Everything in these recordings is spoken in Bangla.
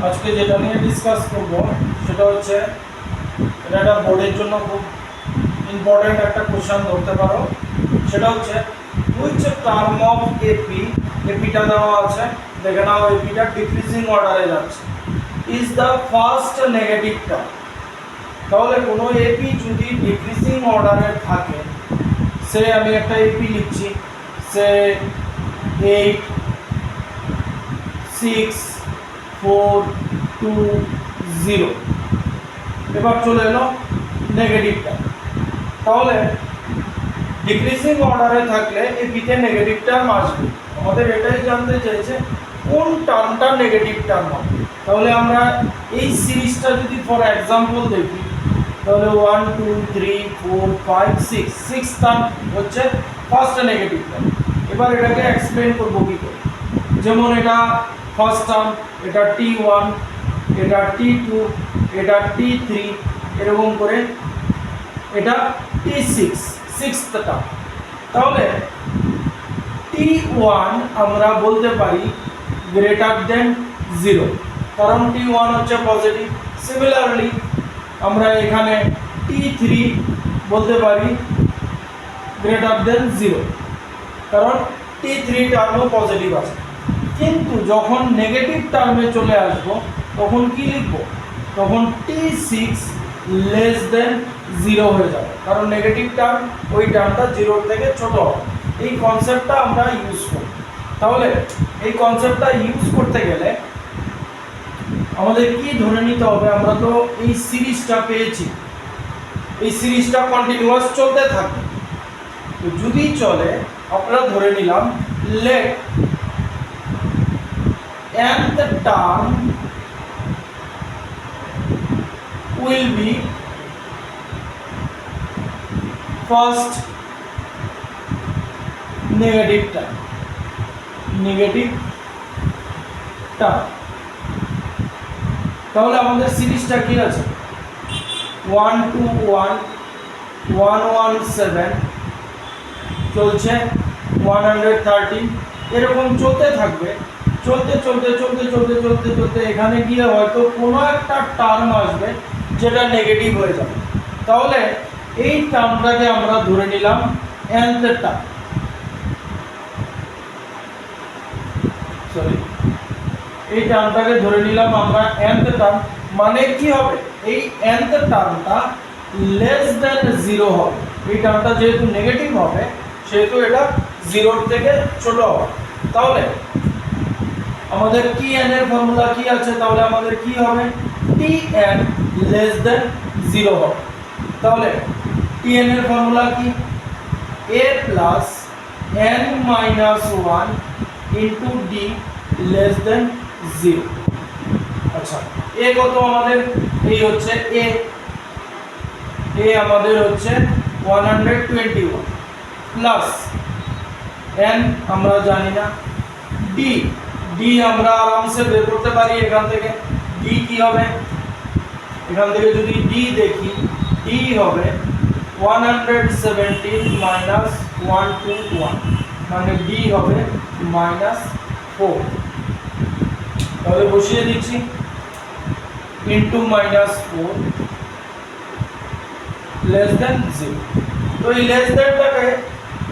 আজকে যেটা নিয়ে ডিসকাস করব সেটা হচ্ছে এটা একটা বোর্ডের জন্য খুব ইম্পর্টেন্ট একটা কোশ্চেন ধরতে পারো। সেটা হচ্ছে হুইচ টার্ম অফ এপিটা দেওয়া আছে, দেখে নাও এপিটা ডিক্রিজিং অর্ডারে যাচ্ছে, is the first negative term. তাহলে কোনো এপি যদি ডিক্রিজিং অর্ডারে থাকে, সে আমি একটা এপি লিখছি, সে 8 6 4 2 0, এবার চলে এলো নেগেটিভটা। তাহলে ডিক্রিজিং অর্ডারে থাকলে এপিতে নেগেটিভ টার্ম আসবে। আমাদের এটাই জানতে চাইছে কোন টার্মটা নেগেটিভ টার্ম হবে। তাহলে আমরা এই সিরিজটা যদি ফর এক্সাম্পল দেখি, তাহলে 1 2 3 4 5 6 টার্ম হচ্ছে ফার্স্ট নেগেটিভ টার্ম। এবার এটাকে এক্সপ্লেন করবো কি করে, যেমন এটা ফার্স্ট টার্ম, এটা T1, এটা T2, এটা T3, এরকম করে এটা T6, সিক্সথ টার্ম। তাহলে T1 আমরা বলতে পারি গ্রেটার দেন 0, কারণ T1 হচ্ছে পজিটিভ। সিমিলারলি আমরা এখানে T3 বলতে পারি গ্রেটার দেন 0, কারণ T3 টার্মও পজিটিভ আছে। কিন্তু যখন নেগেটিভ টার্মে চলে আসবো তখন কি লিখব, তখন T6 লেস দেন 0 হয়ে যাবে, কারণ নেগেটিভ টার্ম ওই টার্মটা 0 থেকে ছোট হবে। এই কনসেপ্টটা আমরা ইউজ করি। তাহলে এই কনসেপ্টটা ইউজ করতে গেলে আমাদের কি ধরে নিতে হবে, আমরা তো এই সিরিজটা পেয়েছি, এই সিরিজটা কন্টিনিউয়াস চলতে থাকবে। তো যদি চলে, আমরা ধরে নিলাম late nth term will be first negative term, তাহলে আমাদের সিরিজটা কি আছে, 1 2 1 1 1 7 চলছে, 113, এরকম চলতে থাকবে। চলতে চলতে চলতে চলতে চলতে চলতে এখানে গিয়ে হয়তো কোনো একটা টার্ম আসবে যেটা নেগেটিভ হয়ে যাবে। তাহলে এই টার্মটাকে আমরা ধরে নিলাম nth টার্ম, সরি এই টার্মটাকে ধরে নিলাম আমরা nth টার্ম। মানে কি হবে, এই nth টার্মটা লেস দেন 0 হবে। এই টার্মটা যেহেতু নেগেটিভ হবে সেহেতু এটা 0 থেকে ছোট হবে। তাহলে আমাদের Tn এর ফর্মুলা কি আছে, তাহলে আমাদের কি হবে, Tn লেস দেন 0 হবে। তাহলে Tn এর ফর্মুলা কি, a plus n minus 1 into d less than 0। আচ্ছা, a কত আমাদের, এই হচ্ছে a আমাদের হচ্ছে 121 প্লাস n আমরা জানি না, d আমরা আরামসে বের করতে পারি এখান থেকে। d কি হবে, এখান থেকে যদি d দেখি, d হবে 117 মাইনাস 121, মানে d হবে -4। তাহলে বসিয়ে দিচ্ছি ইনটু -4 লেস দেন 0। তো এই লেস দেনটাকে,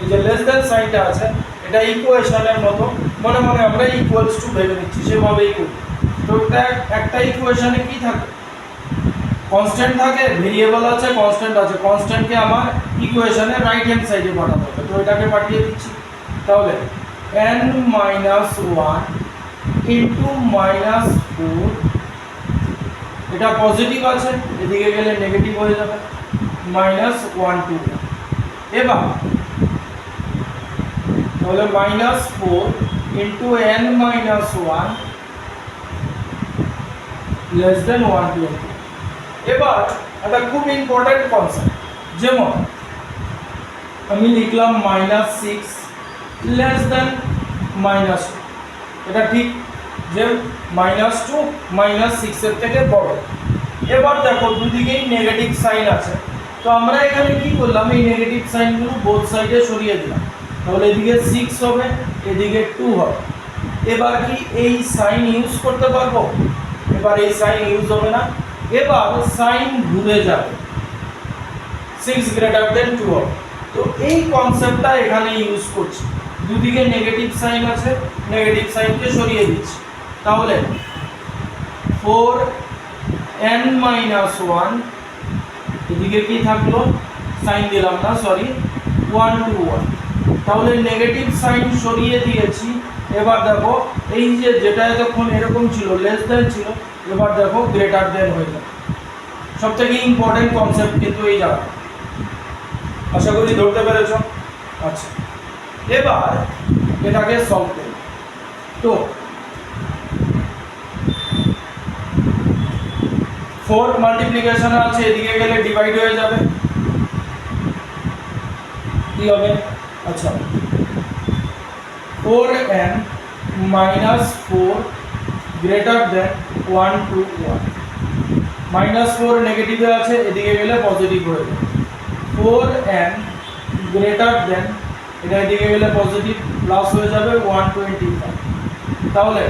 এই যে লেস দেন সাইনটা আছে, এটা ইকুয়েশনের মতো মনে মনে আমরা ইকুয়ালস টু ভেবে নিচ্ছি, সেভাবেই করি। তো এটা একটা ইকুয়েশনে কি থাকে, কনস্ট্যান্ট থাকে, ভেরিয়েবল আছে, কনস্ট্যান্ট আছে। কনস্ট্যান্টকে আমার ইকুয়েশনের রাইট হ্যান্ড সাইডে পাঠাতে হবে, তো এটাকে পাঠিয়ে দিচ্ছি। তাহলে n মাইনাস 1 ইন্টু -4, এটা পজিটিভ আছে, এদিকে গেলে নেগেটিভ হয়ে যাবে, -1 2। এবার তাহলে -4 into n minus 1 less than 120। এবার এটা খুব ইম্পর্টেন্ট কনসেপ্ট, যেমন আমি লিখলাম -6 লেস দেন -2, এটা ঠিক যে -2 -6 এর থেকে বড়। এবার দেখো দুদিকেই নেগেটিভ সাইন আছে, তো আমরা এখানে কি করলাম, এই নেগেটিভ সাইনগুলো বোথ সাইডে সরিয়ে দিলাম। তাহলে এদিকে 6 হবে, এদিকে 2 হবে। এবার কি এই সাইন ইউজ করতে পারবো, এবার এই সাইন ইউজ হবে না, এবার সাইন ঘুরে যাবে, 6 গ্রেটার দেন 2 হবে। তো এই কনসেপ্টটা এখানে ইউজ করছি, দুদিকে নেগেটিভ সাইন আছে, নেগেটিভ সাইনকে সরিয়ে দিচ্ছি, তাহলে 4n - 1, এদিকে কি থাকলো, সাইন দিলাম না সরি, 1 to 1, তাহলে নেগেটিভ সাইন সরিয়ে দিয়েছি। এবার দেখো এই যে যেটা এতক্ষণ এরকম ছিল লেস দেন ছিল, এবার দেখো গ্রেটার দেন হয়ে যাবে। সবথেকে ইম্পর্টেন্ট কনসেপ্ট কিন্তু এই জায়গা, আশা করি ধরতে পেরেছ। আচ্ছা, এবার এটাকে সলভ করি। তো 4 মাল্টিপ্লিকেশন আছে, এদিকে গেলে ডিভাইড হয়ে যাবে, কি হবে, আচ্ছা 4n - 4 গ্রেটার দেন 1 to 1, -4 নেগেটিভে আছে, এদিকে গেলে পজিটিভ হয়ে যাবে, 4n গ্রেটার দেন, এটা এদিকে গেলে পজিটিভ প্লাস হয়ে যাবে 125, তাহলে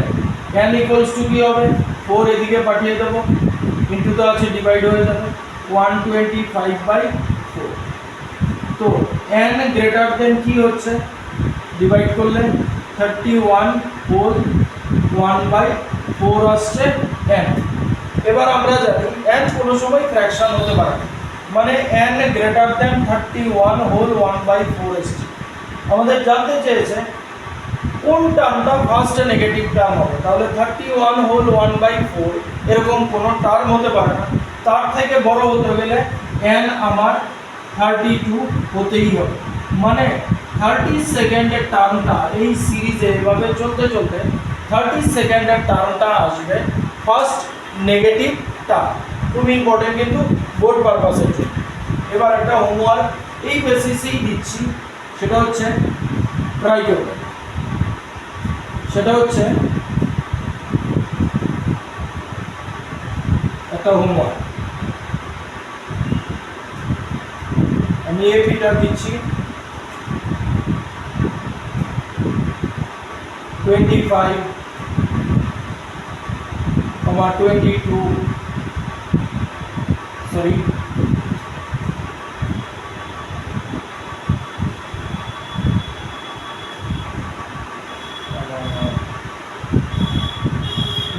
n ইকুয়ালস টু কি হবে, 4 এদিকে পাঠিয়ে দেবো, ইনটু তো আছে ডিভাইড হয়ে যাবে 125/4। তো n গ্রেটার দেন কি হচ্ছে, ডিভাইড করলে 31 হোল 1/4 আসছে n। এবার আমরা জানি n কোনো সময় ফ্র্যাকশন হতে পারে, মানে n গ্রেটার দেন 31 হোল 1/4 আসছে। আমাদের জানতে চেয়েছে কোন টার্মটা ফার্স্ট নেগেটিভ টার্ম হবে, তাহলে 31 হোল 1/4 এরকম কোনো টার্ম হতে পারে না, তার থেকে বড় হতে গেলে n আমার 32 হতেই হবে, মানে 30 সেকেন্ডের টার্মটা এই সিরিজে এভাবে চলতে চলতে 30 সেকেন্ডের টার্মটা আসবে ফার্স্ট নেগেটিভ টার্ম। খুব ইম্পর্টেন্ট কিন্তু বোর্ড পারপাসের জন্য। এবার একটা হোমওয়ার্ক এই বেসিসেই দিচ্ছি, সেটা হচ্ছে ট্রাই করবে, সেটা হচ্ছে একটা হোমওয়ার্ক, আমি এই ফিটার দিচ্ছি 25, 22, sorry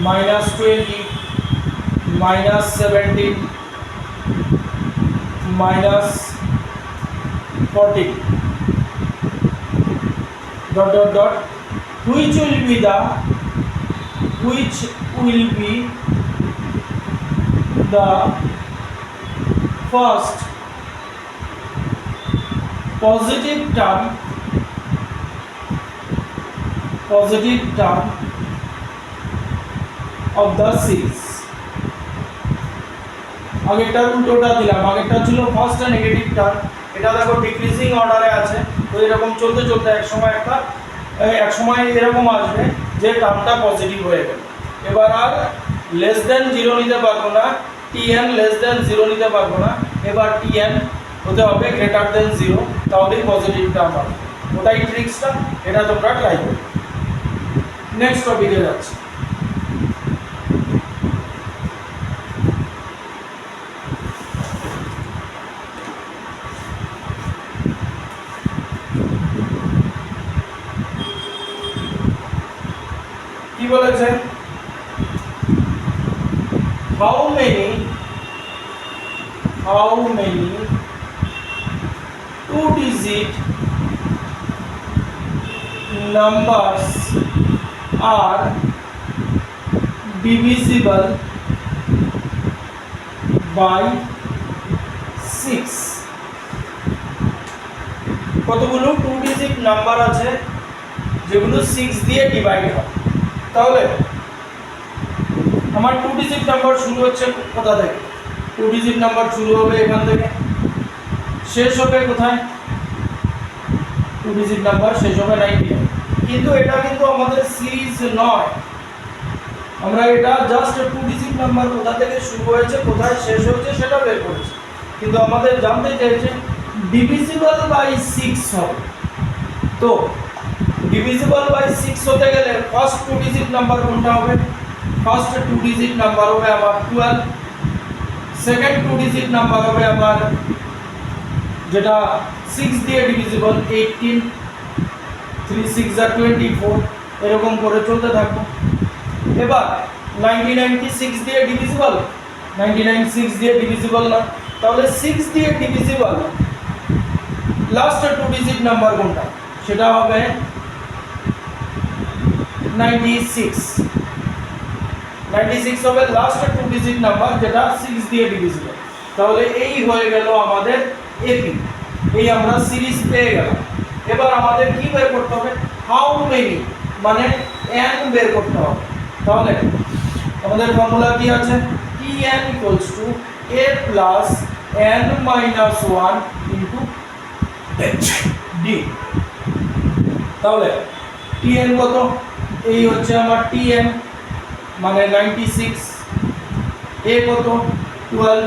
-20, -17, -14 dot dot dot, which will be the first positive term of the series। আগেরটার উল্টোটা দিলাম, আগেরটা ছিল ফার্স্ট নেগেটিভ টার্ম, এটা দেখো ডিক্রিজিং অর্ডারে আছে, তো এরকম চলতে চলতে এক সময় এরকম আসবে যে টার্মটা পজিটিভ হয়ে গেল। এবার আর লেস দেন 0 নিতে পারবো না, tn লেস দেন 0 নিতে পারবো না, এবার tn হতে হবে গ্রেটার দেন 0, তাহলেই পজিটিভ টার্ম হবে। ওটাই ট্রিক্সটা, এটা তোমরা ট্রাই করো। নেক্সট টপিকে যাচ্ছি। কি বলেছে, how many 2-digit numbers are divisible by 6? কতগুলো 2-digit নাম্বার আছে যেগুলো 6 দিয়ে ডিভাইড হয়। তাহলে আমার 2-digit নাম্বার শুরু হচ্ছে কোথা থেকে, 2-digit নাম্বার শুরু হবে এখান থেকে, শেষ হবে কোথায়, 2-digit নাম্বার শেষ হবে 90। কিন্তু এটা কিন্তু আমাদের সিরিজ নয়, আমরা এটা জাস্ট 2-digit নাম্বার কোথা থেকে শুরু হয়েছে কোথায় শেষ হয়েছে সেটা বের করেছি, কিন্তু আমাদের জানতে চাইছে ডিভিজিবল বাই 6 হবে। তো ডিভিজিবল বাই 6 হতে গেলে ফার্স্ট 2-digit নাম্বার কোনটা হবে, ফার্স্ট 2 ডিজিট নাম্বার হবে আমার 12, সেকেন্ড 2 ডিজিট নাম্বার হবে আমার যেটা 6 দিয়ে ডিভিজিবল 18, 3 6 আর 24, এরকম করে চলতে থাকবো। এবার 99 কি 6 দিয়ে ডিভিজিবল? 99 6 দিয়ে ডিভিজিবল না, তাহলে 6 দিয়ে ডিভিজিবল লাস্ট 2 ডিজিট নাম্বার কোনটা? সেটা হবে 96। 96 হবে লাস্ট 2 ডিজিট নাম্বার যেটা 6 দিয়ে ডিভিজিবল। তাহলে এই হয়ে গেল আমাদের এপি, এই আমরা সিরিজ পেয়ে গেলাম। এবার আমাদের কি বের করতে হবে? হাউ মেনি, মানে n বের করতে হবে। তাহলে আমাদের ফর্মুলা কি আছে? Tn equals to a plus n minus 1 into d। তাহলে Tn কত? এই হচ্ছে আমার Tn মানে 96, a কত? 12,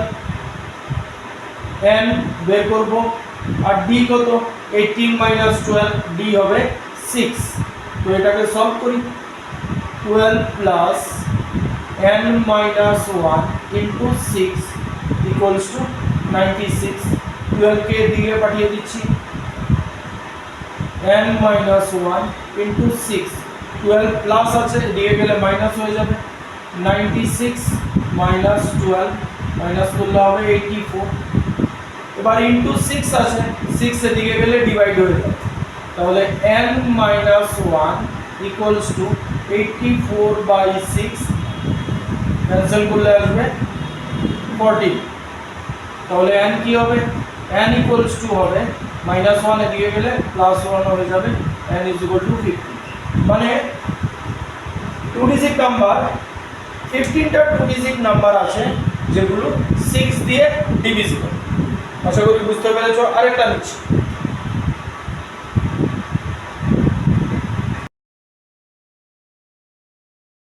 n বের করব, আর d কত? 18 minus 12, d হবে 6। তো এটাকে সলভ করি। 12 plus n minus 1 into 6 equals to 96। 12 কে দিকে পাঠিয়ে দিচ্ছি, n minus 1 into 6, 12 প্লাস আছে দিকে গেলে মাইনাস হয়ে যাবে, 96 minus 12 মাইনাস করলে হবে 84। এবার ইনটু 6 আছে, 6 এর দিকে গেলে ডিভাইড হয়ে যাবে, তাহলে n minus 1 equals to 84/6, cancel করলে আসবে 40। তাহলে n কি হবে? n equals to হবে -1 এর দিকে গেলে +1 হয়ে যাবে, n is equal to 50। মানে 2 ডিজিট নাম্বার 15টা 2 ডিজিট নাম্বার আছে যেগুলো 6 দিয়ে ডিভিজিবল। আশা করি বুঝতে পেরেছো। আরেকটা নিচ্ছি,